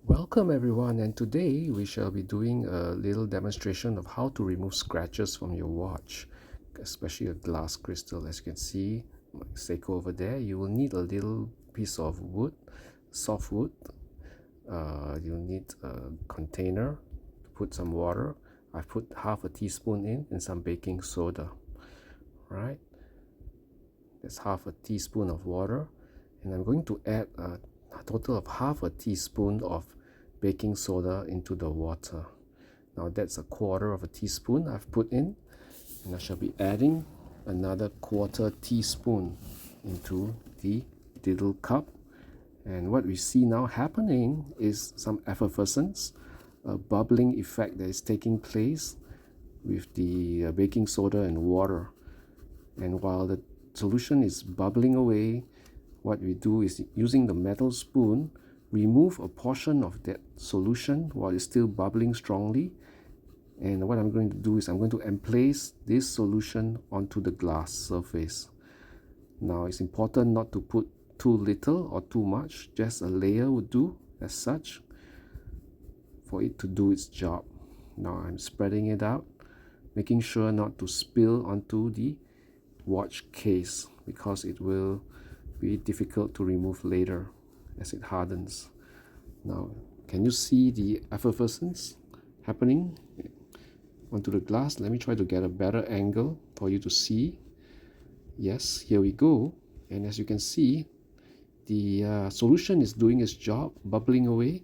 Welcome everyone, and today we shall be doing a little demonstration of how to remove scratches from your watch, especially a glass crystal. As you can see, my Seiko over there, you will need a little piece of wood, soft wood. You'll need a container to put some water. I've put half a teaspoon in and some baking soda. Right, that's half a teaspoon of water, and I'm going to add a total of half a teaspoon of baking soda into the water. Now that's a quarter of a teaspoon I've put in, and I shall be adding another quarter teaspoon into the little cup. And what we see now happening is some effervescence, a bubbling effect that is taking place with the baking soda and water. And while the solution is bubbling away, what we do is, using the metal spoon, remove a portion of that solution while it's still bubbling strongly. And what I'm going to do is I'm going to emplace this solution onto the glass surface. Now it's important not to put too little or too much, just a layer would do as such for it to do its job. Now I'm spreading it out, making sure not to spill onto the watch case because it will be difficult to remove later as it hardens. Now, can you see the effervescence happening onto the glass? Let me try to get a better angle for you to see. Yes, here we go. And as you can see, the solution is doing its job, bubbling away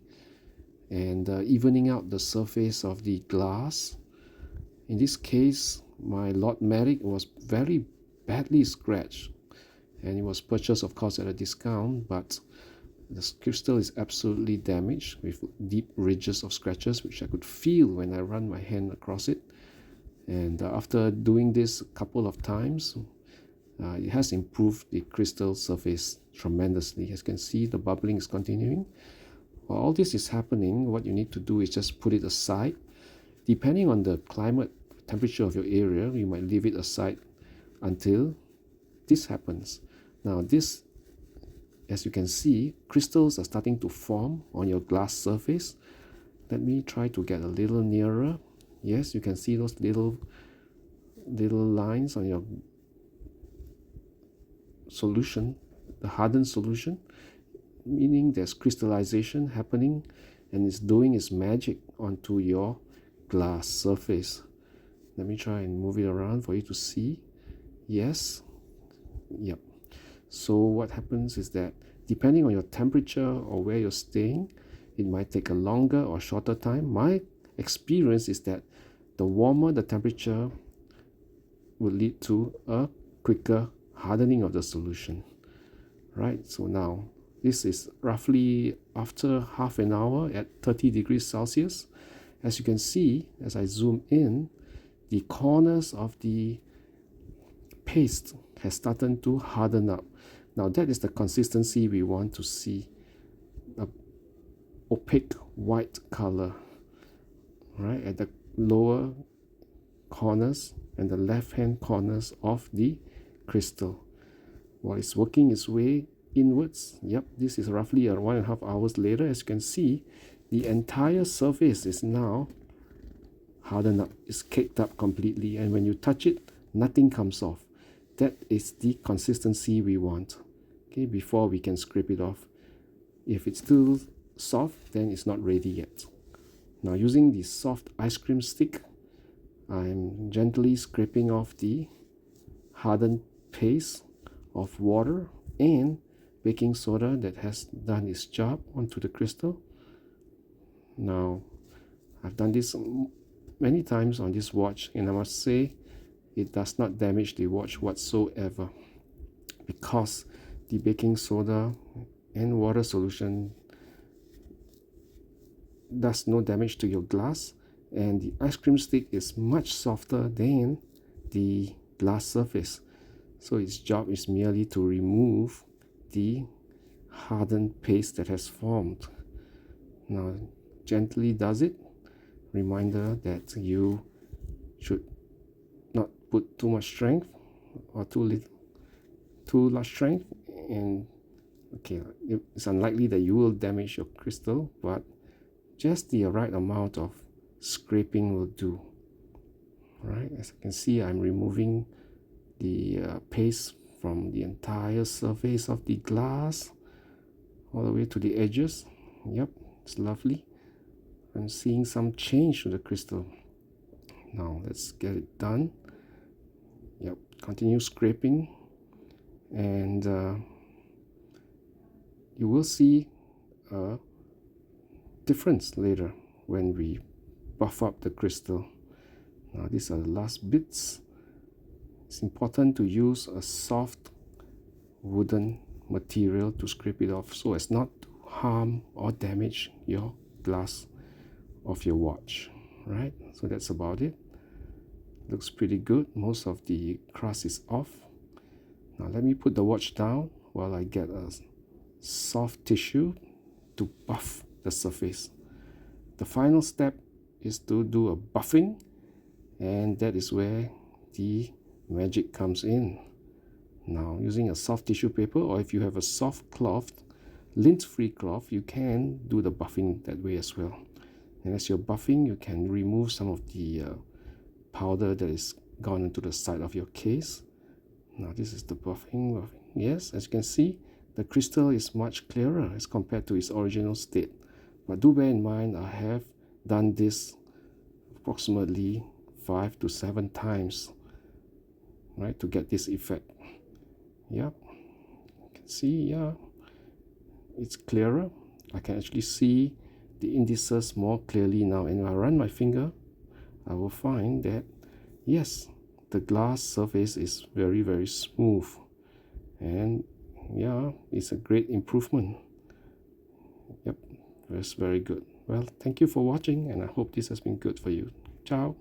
and evening out the surface of the glass. In this case, my Lord Merrick was very badly scratched, and it was purchased, of course, at a discount, but the crystal is absolutely damaged with deep ridges of scratches, which I could feel when I run my hand across it. And after doing this a couple of times, it has improved the crystal surface tremendously. As you can see, the bubbling is continuing. While all this is happening, what you need to do is just put it aside. Depending on the climate temperature of your area, you might leave it aside until this happens. Now this, as you can see, crystals are starting to form on your glass surface. Let me try to get a little nearer. Yes, you can see those little lines on your solution, the hardened solution, meaning there's crystallization happening and it's doing its magic onto your glass surface. Let me try and move it around for you to see. Yes, yep. So what happens is that depending on your temperature or where you're staying, it might take a longer or shorter time. My experience is that the warmer the temperature will lead to a quicker hardening of the solution. Right, so now this is roughly after half an hour at 30 degrees Celsius. As you can see, as I zoom in, the corners of the paste has started to harden up. Now that is the consistency we want to see, a opaque white color, right, at the lower corners and the left hand corners of the crystal. While it's working its way inwards, yep, this is roughly 1.5 hours later. As you can see, the entire surface is now hardened up, it's caked up completely, and when you touch it, nothing comes off. That is the consistency we want, okay, before we can scrape it off. If it's still soft, then it's not ready yet. Now using the soft ice cream stick, I'm gently scraping off the hardened paste of water and baking soda that has done its job onto the crystal. Now I've done this many times on this watch, and I must say it does not damage the watch whatsoever, because the baking soda and water solution does no damage to your glass, and the ice cream stick is much softer than the glass surface, so its job is merely to remove the hardened paste that has formed. Now gently does it. Reminder that you should not put too much strength or too large strength, and okay, it's unlikely that you will damage your crystal, but Just the right amount of scraping will do. Right, as you can see, I'm removing the paste from the entire surface of the glass all the way to the edges. Yep, it's lovely. I'm seeing some change to the crystal. Now let's get it done. Yep, continue scraping, and you will see a difference later when we buff up the crystal. Now these are the last bits. It's important to use a soft wooden material to scrape it off so as not to harm or damage your glass of your watch. Right, so that's about it. Looks pretty good. Most of the crust is off. Now let me put the watch down while I get a soft tissue to buff the surface. The final step is to do a buffing, and that is where the magic comes in. Now, using a soft tissue paper, or if you have a soft cloth, lint-free cloth, you can do the buffing that way as well. And as you're buffing, you can remove some of the powder that is gone into the side of your case. Now this is the buffing. Yes, as you can see, the crystal is much clearer as compared to its original state. But do bear in mind, I have done this approximately 5 to 7 times, right, to get this effect. Yep, you can see, yeah, it's clearer. I can actually see the indices more clearly now, and if I run my finger, I will find that yes, the glass surface is very smooth, and yeah, it's a great improvement. Yep, that's very good. Well, thank you for watching, and I hope this has been good for you. Ciao.